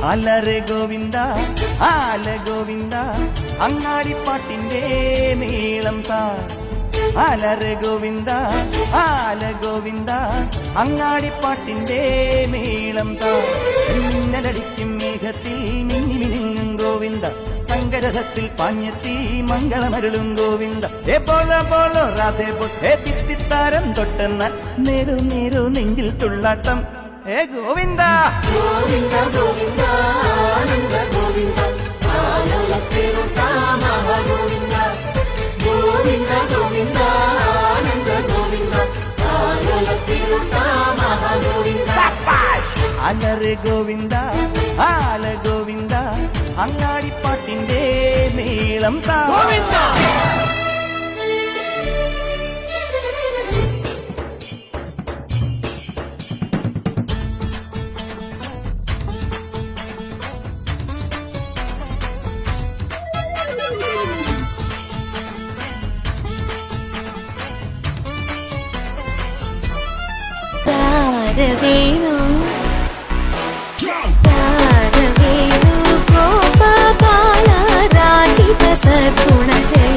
അലരെ ഗോവിന്ദ ആല ഗോവിന്ദ അങ്ങാടിപ്പാട്ടിന്റെ മേളം താ. അലരെ ഗോവിന്ദ ആല ഗോവിന്ദ അങ്ങാടിപ്പാട്ടിന്റെ മേളം താ. മിന്നലടിക്കും മേഘത്തിൽ മിന്നി മിനുങ്ങും ഗോവിന്ദ ശങ്കരഥത്തിൽ പാഞ്ഞെത്തി മംഗളമരുളും ഗോവിന്ദ. ഏ പോലോ പോലോ രാധേ പോ ഏ തിത്തിത്താരം തൊട്ടെന്നാൽ നേരു നേരു നെഞ്ചിൽ തുള്ളാട്ടം. ഏ ഗോവിന്ദ ഗോവിന്ദ ഗോവിന്ദ ആനന്ദ ഗോവിന്ദ ഗോവിന്ദ ഗോവിന്ദ ഗോവിന്ദ ആനന്ദ ഗോവിന്ദ ഗോവിന്ദ. അലറെ ഗോവിന്ദ ആല ഗോവിന്ദ അങ്ങാടിപ്പാട്ടിന്റെ മേളം താ. താരവേണു താരവേണു ഗോപാല രാജിത സദ്ഗുണ ജയ